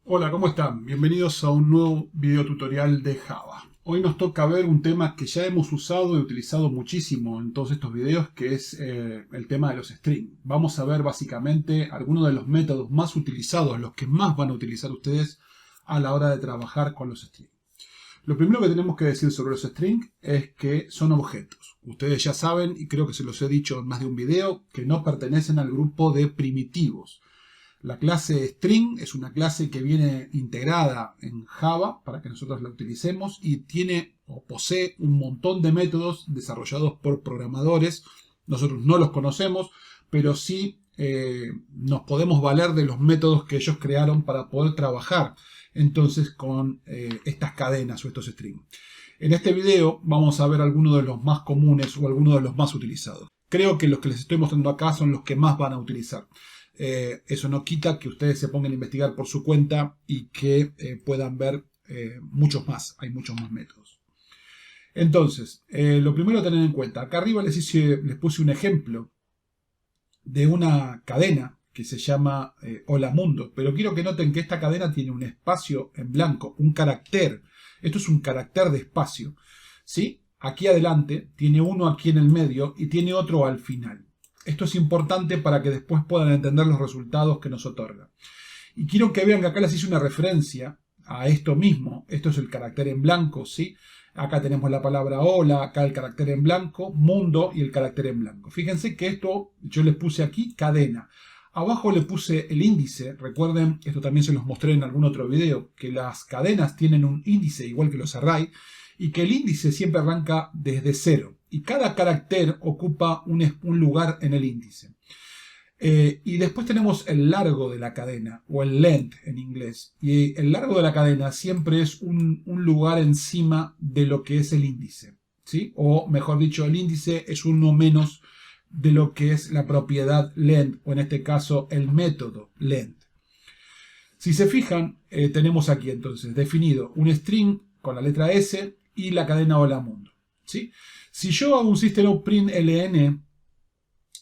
Hola, ¿cómo están? Bienvenidos a un nuevo video tutorial de Java. Hoy nos toca ver un tema que ya hemos usado y utilizado muchísimo en todos estos videos, que es el tema de los strings. Vamos a ver básicamente algunos de los métodos más utilizados, los que más van a utilizar ustedes a la hora de trabajar con los strings. Lo primero que tenemos que decir sobre los strings es que son objetos. Ustedes ya saben, y creo que se los he dicho en más de un video, que no pertenecen al grupo de primitivos. La clase string es una clase que viene integrada en Java para que nosotros la utilicemos y tiene o posee un montón de métodos desarrollados por programadores. Nosotros no los conocemos, pero sí nos podemos valer de los métodos que ellos crearon para poder trabajar entonces con estas cadenas o estos strings. En este video vamos a ver algunos de los más comunes o algunos de los más utilizados. Creo que los que les estoy mostrando acá son los que más van a utilizar. Eso no quita que ustedes se pongan a investigar por su cuenta y que puedan ver muchos más. Hay muchos más métodos. Entonces, lo primero a tener en cuenta. Acá arriba les puse un ejemplo de una cadena que se llama Hola Mundo. Pero quiero que noten que esta cadena tiene un espacio en blanco, un carácter. Esto es un carácter de espacio, ¿sí? Aquí adelante, tiene uno aquí en el medio y tiene otro al final. Esto es importante para que después puedan entender los resultados que nos otorga. Y quiero que vean que acá les hice una referencia a esto mismo. Esto es el carácter en blanco, ¿sí? Acá tenemos la palabra hola, acá el carácter en blanco, mundo y el carácter en blanco. Fíjense que esto yo les puse aquí cadena. Abajo le puse el índice. Recuerden, esto también se los mostré en algún otro video, que las cadenas tienen un índice igual que los arrays y que el índice siempre arranca desde cero. Y cada carácter ocupa un lugar en el índice. Y después tenemos el largo de la cadena, o el length en inglés. Y el largo de la cadena siempre es un lugar encima de lo que es el índice, ¿sí? O mejor dicho, el índice es uno menos de lo que es la propiedad length, o en este caso el método length. Si se fijan, tenemos aquí entonces definido un string con la letra S y la cadena hola mundo, ¿sí? Si yo hago un system.out.println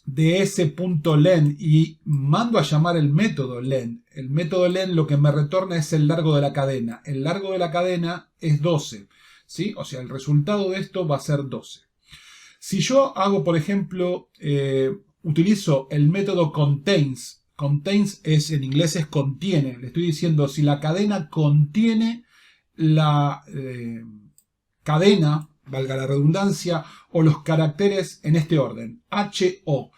de s.len y mando a llamar el método len lo que me retorna es el largo de la cadena. El largo de la cadena es 12, ¿sí? O sea, el resultado de esto va a ser 12. Si yo hago, por ejemplo, utilizo el método contains. Contains en inglés es contiene. Le estoy diciendo si la cadena contiene la cadena, valga la redundancia, o los caracteres en este orden. H-O.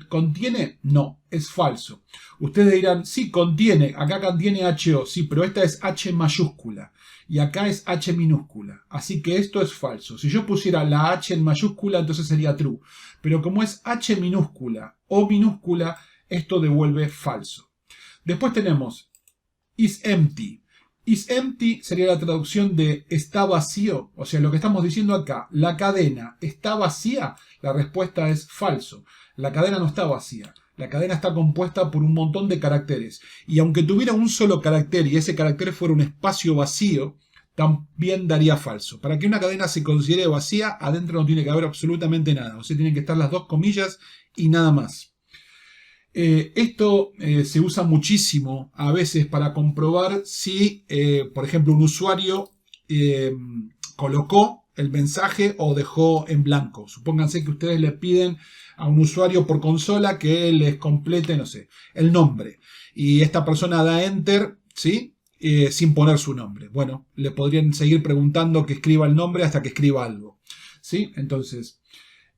¿Contiene? No, es falso. Ustedes dirán, sí, contiene. Acá contiene H-O. Sí, pero esta es H mayúscula. Y acá es H minúscula. Así que esto es falso. Si yo pusiera la H en mayúscula, entonces sería true. Pero como es H minúscula o minúscula, esto devuelve falso. Después tenemos is empty. Is empty sería la traducción de está vacío. O sea, lo que estamos diciendo acá, la cadena está vacía. La respuesta es falso. La cadena no está vacía. La cadena está compuesta por un montón de caracteres. Y aunque tuviera un solo carácter y ese carácter fuera un espacio vacío, también daría falso. Para que una cadena se considere vacía, adentro no tiene que haber absolutamente nada. O sea, tienen que estar las dos comillas y nada más. Esto se usa muchísimo a veces para comprobar si, por ejemplo, un usuario colocó el mensaje o dejó en blanco. Supónganse que ustedes le piden a un usuario por consola que les complete, no sé, el nombre. Y esta persona da enter, ¿sí? Sin poner su nombre. Bueno, le podrían seguir preguntando que escriba el nombre hasta que escriba algo, ¿sí? Entonces,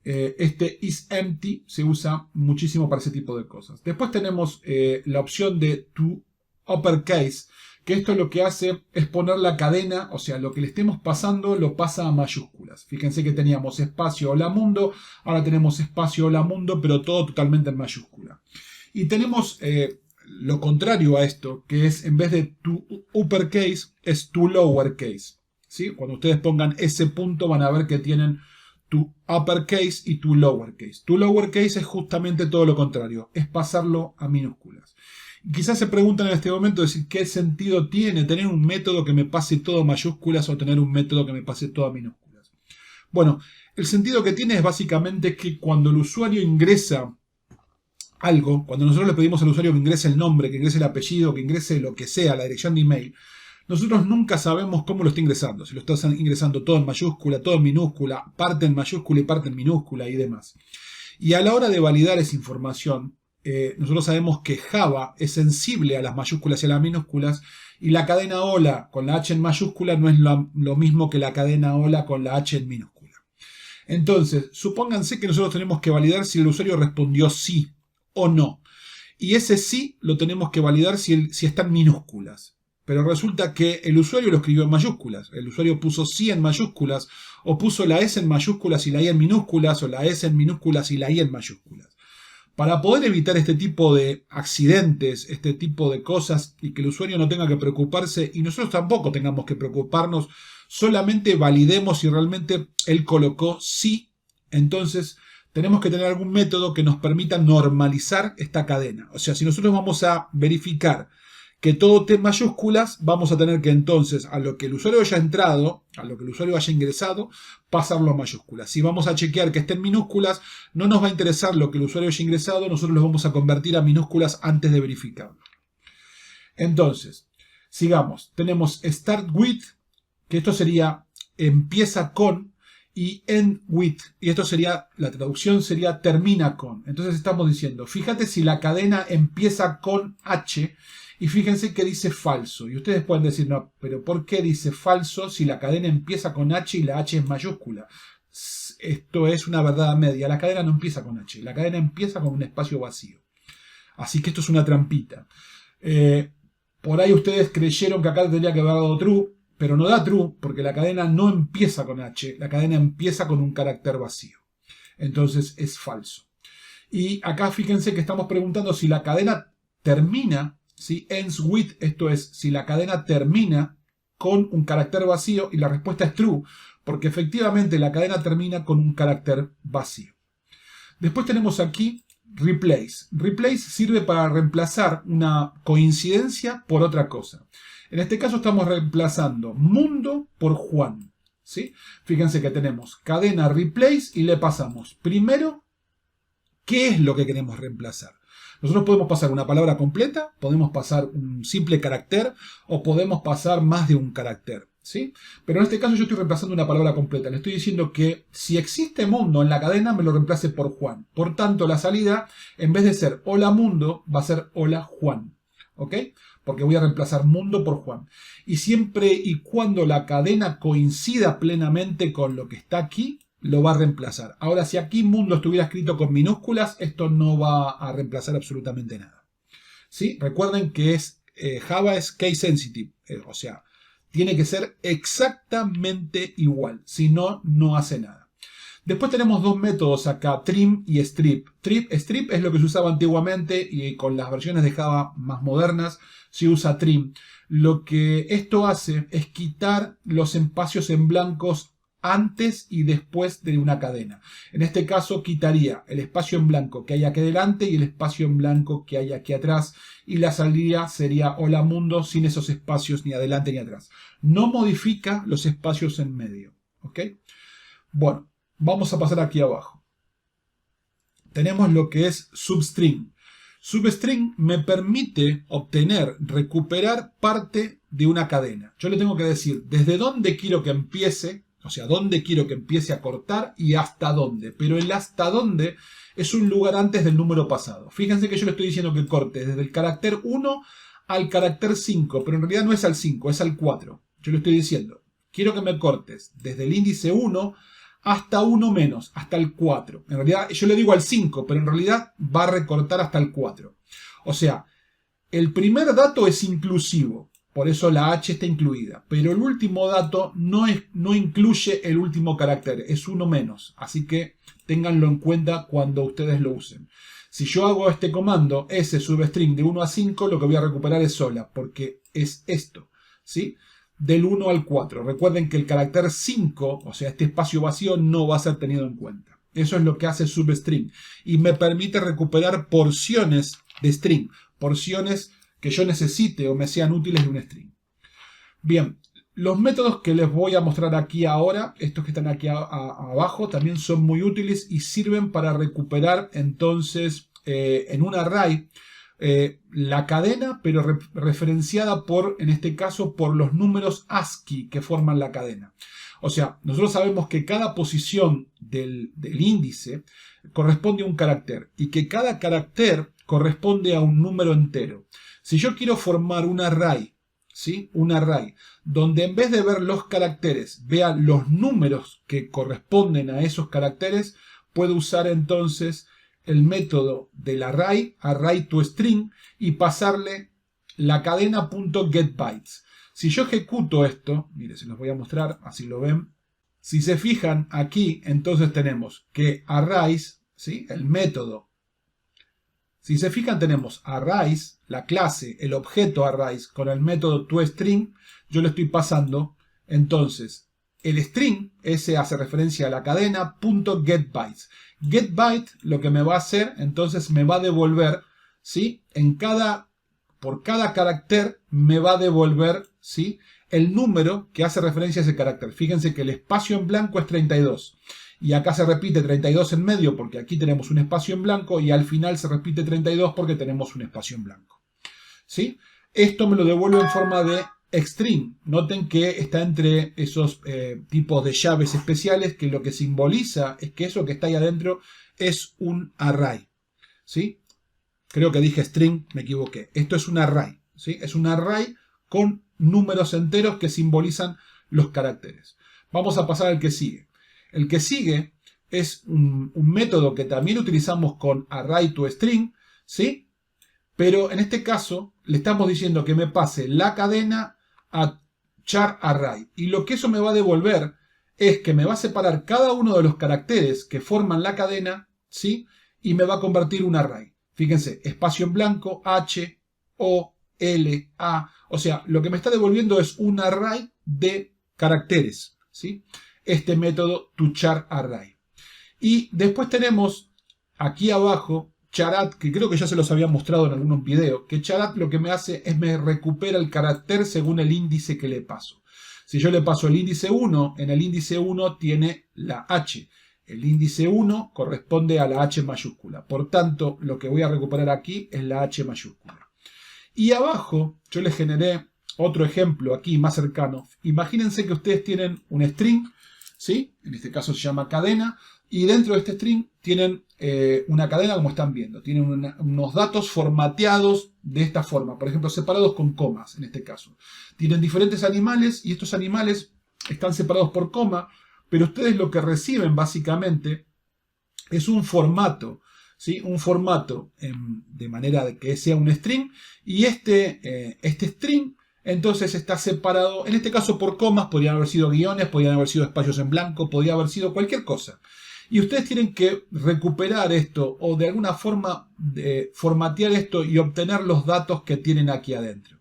este is empty se usa muchísimo para ese tipo de cosas. Después tenemos la opción de to uppercase, que esto lo que hace es poner la cadena, o sea, lo que le estemos pasando lo pasa a mayúsculas. Fíjense que teníamos espacio hola mundo, ahora tenemos espacio hola mundo, pero todo totalmente en mayúscula. Y tenemos lo contrario a esto, que es en vez de to uppercase, es to lowercase, ¿sí? Cuando ustedes pongan ese punto van a ver que tienen to uppercase y to lowercase. To lowercase es justamente todo lo contrario, es pasarlo a minúsculas. Quizás se preguntan en este momento decir qué sentido tiene tener un método que me pase todo a mayúsculas o tener un método que me pase todo a minúsculas. Bueno, el sentido que tiene es básicamente que cuando el usuario ingresa algo, cuando nosotros le pedimos al usuario que ingrese el nombre, que ingrese el apellido, que ingrese lo que sea, la dirección de email, nosotros nunca sabemos cómo lo está ingresando. Si lo está ingresando todo en mayúscula, todo en minúscula, parte en mayúscula y parte en minúscula y demás. Y a la hora de validar esa información, nosotros sabemos que Java es sensible a las mayúsculas y a las minúsculas, y la cadena hola con la H en mayúscula no es lo mismo que la cadena hola con la H en minúscula. Entonces, supónganse que nosotros tenemos que validar si el usuario respondió sí o no. Y ese sí lo tenemos que validar si está en minúsculas. Pero resulta que el usuario lo escribió en mayúsculas. El usuario puso sí en mayúsculas, o puso la S en mayúsculas y la I en minúsculas, o la S en minúsculas y la I en mayúsculas. Para poder evitar este tipo de accidentes, este tipo de cosas, y que el usuario no tenga que preocuparse, y nosotros tampoco tengamos que preocuparnos, solamente validemos si realmente él colocó sí. Entonces tenemos que tener algún método que nos permita normalizar esta cadena. O sea, si nosotros vamos a verificar que todo esté en mayúsculas, vamos a tener que entonces, a lo que el usuario haya entrado, a lo que el usuario haya ingresado, pasarlo a mayúsculas. Si vamos a chequear que esté en minúsculas, no nos va a interesar lo que el usuario haya ingresado, nosotros lo vamos a convertir a minúsculas antes de verificarlo. Entonces, sigamos. Tenemos start with, que esto sería empieza con, y end with, y esto sería, la traducción sería termina con. Entonces estamos diciendo, fíjate si la cadena empieza con H, y fíjense que dice falso. Y ustedes pueden decir, no, pero ¿por qué dice falso si la cadena empieza con H y la H es mayúscula? Esto es una verdad a media. La cadena no empieza con H, la cadena empieza con un espacio vacío. Así que esto es una trampita. Por ahí ustedes creyeron que acá tendría que haber dado true, pero no da true porque la cadena no empieza con H, la cadena empieza con un carácter vacío. Entonces es falso. Y acá fíjense que estamos preguntando si la cadena termina, si ends with, esto es, si la cadena termina con un carácter vacío, y la respuesta es true, porque efectivamente la cadena termina con un carácter vacío. Después tenemos aquí replace. Replace sirve para reemplazar una coincidencia por otra cosa. En este caso estamos reemplazando mundo por Juan, ¿sí? Fíjense que tenemos cadena replace y le pasamos primero qué es lo que queremos reemplazar. Nosotros podemos pasar una palabra completa, podemos pasar un simple carácter o podemos pasar más de un carácter, ¿sí? Pero en este caso yo estoy reemplazando una palabra completa. Le estoy diciendo que si existe mundo en la cadena me lo reemplace por Juan. Por tanto, la salida, en vez de ser hola mundo, va a ser hola Juan, ¿ok? Porque voy a reemplazar mundo por Juan. Y siempre y cuando la cadena coincida plenamente con lo que está aquí, lo va a reemplazar. Ahora, si aquí mundo estuviera escrito con minúsculas, esto no va a reemplazar absolutamente nada, ¿sí? Recuerden que Java es case sensitive, o sea, tiene que ser exactamente igual, si no, no hace nada. Después tenemos dos métodos acá, trim y strip. Strip es lo que se usaba antiguamente y con las versiones de Java más modernas se usa trim. Lo que esto hace es quitar los espacios en blancos antes y después de una cadena. En este caso quitaría el espacio en blanco que hay aquí adelante y el espacio en blanco que hay aquí atrás, y la salida sería hola mundo sin esos espacios ni adelante ni atrás. No modifica los espacios en medio, ¿ok? Bueno, vamos a pasar aquí abajo. Tenemos lo que es substring. Substring me permite recuperar parte de una cadena. Yo le tengo que decir desde dónde quiero que empiece, o sea, dónde quiero que empiece a cortar y hasta dónde. Pero el hasta dónde es un lugar antes del número pasado. Fíjense que yo le estoy diciendo que corte desde el carácter 1 al carácter 5, pero en realidad no es al 5, es al 4. Yo le estoy diciendo, quiero que me cortes desde el índice 1 hasta 1 menos, hasta el 4. En realidad yo le digo al 5, pero en realidad va a recortar hasta el 4. O sea, el primer dato es inclusivo. Por eso la H está incluida. Pero el último dato no incluye el último carácter. Es 1 menos. Así que ténganlo en cuenta cuando ustedes lo usen. Si yo hago este comando, substring de 1 a 5, lo que voy a recuperar es sola. Porque es esto, ¿sí? Del 1 al 4. Recuerden que el carácter 5, o sea, este espacio vacío, no va a ser tenido en cuenta. Eso es lo que hace substring. Y me permite recuperar porciones de string. Porciones que yo necesite o me sean útiles de un string. Bien, los métodos que les voy a mostrar aquí ahora, estos que están aquí abajo, también son muy útiles y sirven para recuperar entonces en un array la cadena, pero referenciada por, en este caso, por los números ASCII que forman la cadena. O sea, nosotros sabemos que cada posición del índice corresponde a un carácter y que cada carácter corresponde a un número entero. Si yo quiero formar un array, ¿sí? Un array donde en vez de ver los caracteres, vea los números que corresponden a esos caracteres, puedo usar entonces el método del array, array2string, y pasarle la cadena .getBytes. Si yo ejecuto esto, mire, se los voy a mostrar, así lo ven. Si se fijan aquí, entonces tenemos que arrays, ¿sí? El método. Si se fijan, tenemos arrays, la clase, el objeto arrays, con el método toString. Yo le estoy pasando, entonces, el string, ese hace referencia a la cadena, .getBytes. GetByte lo que me va a hacer, entonces me va a devolver, ¿sí? Por cada carácter me va a devolver, ¿sí? El número que hace referencia a ese carácter. Fíjense que el espacio en blanco es 32. Y acá se repite 32 en medio porque aquí tenemos un espacio en blanco y al final se repite 32 porque tenemos un espacio en blanco. ¿Sí? Esto me lo devuelve en forma de string. Noten que está entre esos tipos de llaves especiales que lo que simboliza es que eso que está ahí adentro es un array. ¿Sí? Creo que dije string, me equivoqué. Esto es un array. ¿Sí? Es un array con números enteros que simbolizan los caracteres. Vamos a pasar al que sigue. El que sigue es un método que también utilizamos con array2string, ¿sí? Pero en este caso le estamos diciendo que me pase la cadena a char array. Y lo que eso me va a devolver es que me va a separar cada uno de los caracteres que forman la cadena, ¿sí? Y me va a convertir un array. Fíjense, espacio en blanco, H, O, L, A. O sea, lo que me está devolviendo es un array de caracteres, ¿sí? Este método toCharArray. Y después tenemos aquí abajo charat, que creo que ya se los había mostrado en algún video, que charat lo que me hace es me recupera el carácter según el índice que le paso. Si yo le paso el índice 1, en el índice 1 tiene la H. El índice 1 corresponde a la H mayúscula. Por tanto, lo que voy a recuperar aquí es la H mayúscula. Y abajo yo les generé otro ejemplo aquí más cercano. Imagínense que ustedes tienen un string, ¿sí? En este caso se llama cadena, y dentro de este string tienen una cadena como están viendo. Tienen unos datos formateados de esta forma, por ejemplo separados con comas en este caso. Tienen diferentes animales y estos animales están separados por coma, pero ustedes lo que reciben básicamente es un formato, ¿sí? Un formato de manera de que sea un string, y este string entonces está separado, en este caso por comas, podrían haber sido guiones, podrían haber sido espacios en blanco, podría haber sido cualquier cosa. Y ustedes tienen que recuperar esto o de alguna forma formatear esto y obtener los datos que tienen aquí adentro,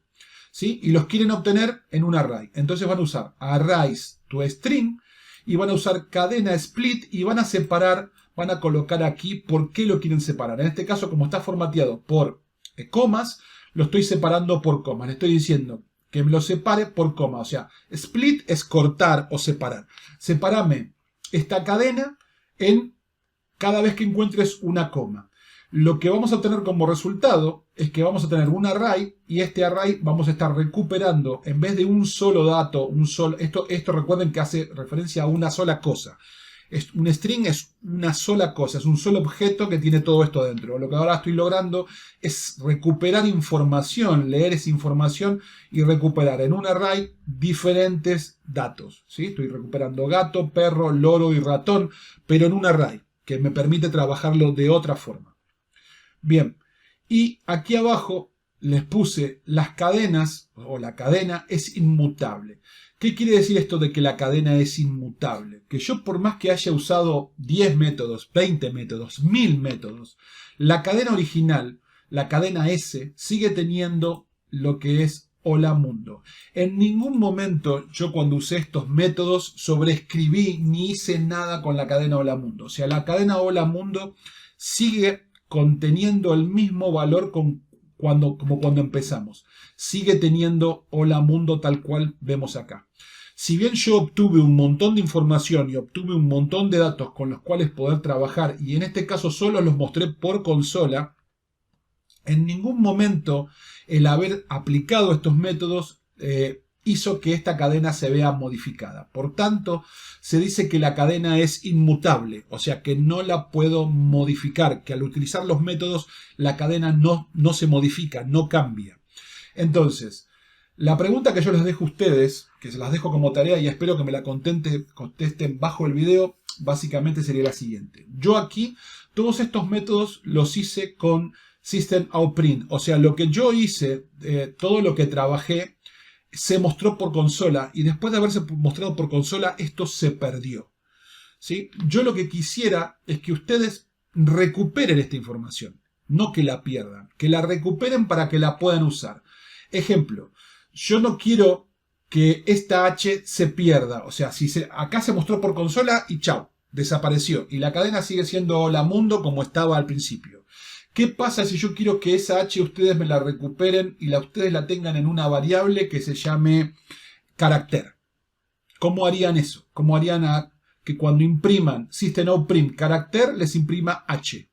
¿sí? Y los quieren obtener en un array. Entonces van a usar arrays2string y van a usar cadena split y van a separar, van a colocar aquí por qué lo quieren separar. En este caso, como está formateado por comas, lo estoy separando por comas. Le estoy diciendo que me lo separe por coma. O sea, split es cortar o separar. Sepárame esta cadena en cada vez que encuentres una coma. Lo que vamos a obtener como resultado es que vamos a tener un array y este array vamos a estar recuperando en vez de un solo dato, esto recuerden que hace referencia a una sola cosa. Un string es una sola cosa, es un solo objeto que tiene todo esto dentro. Lo que ahora estoy logrando es recuperar información, leer esa información y recuperar en un array diferentes datos, ¿sí? Estoy recuperando gato, perro, loro y ratón, pero en un array que me permite trabajarlo de otra forma. Bien, y aquí abajo les puse las cadenas, o la cadena es inmutable. ¿Qué quiere decir esto de que la cadena es inmutable? Que yo por más que haya usado 10 métodos, 20 métodos, 1000 métodos, la cadena original, la cadena S, sigue teniendo lo que es hola mundo. En ningún momento yo cuando usé estos métodos sobreescribí ni hice nada con la cadena hola mundo. O sea, la cadena hola mundo sigue conteniendo el mismo valor como cuando empezamos. Sigue teniendo hola mundo tal cual vemos acá. si bien yo obtuve un montón de información y obtuve un montón de datos con los cuales poder trabajar, y en este caso solo los mostré por consola, en ningún momento el haber aplicado estos métodos hizo que esta cadena se vea modificada. Por tanto, se dice que la cadena es inmutable, o sea que no la puedo modificar, que al utilizar los métodos la cadena no se modifica, no cambia. Entonces, la pregunta que yo les dejo a ustedes, que se las dejo como tarea y espero que me la contesten bajo el video, básicamente sería la siguiente. Yo aquí, todos estos métodos los hice con System Out Print. O sea, lo que yo hice, todo lo que trabajé, se mostró por consola. Y después de haberse mostrado por consola, esto se perdió. ¿Sí? Yo lo que quisiera es que ustedes recuperen esta información. No que la pierdan. Que la recuperen para que la puedan usar. Ejemplo. Yo no quiero que esta H se pierda. O sea, acá se mostró por consola y chau, desapareció. Y la cadena sigue siendo Hola Mundo como estaba al principio. ¿Qué pasa si yo quiero que esa H ustedes me la recuperen y ustedes la tengan en una variable que se llame carácter? ¿Cómo harían eso? ¿Cómo harían que cuando impriman System Out Print carácter les imprima H?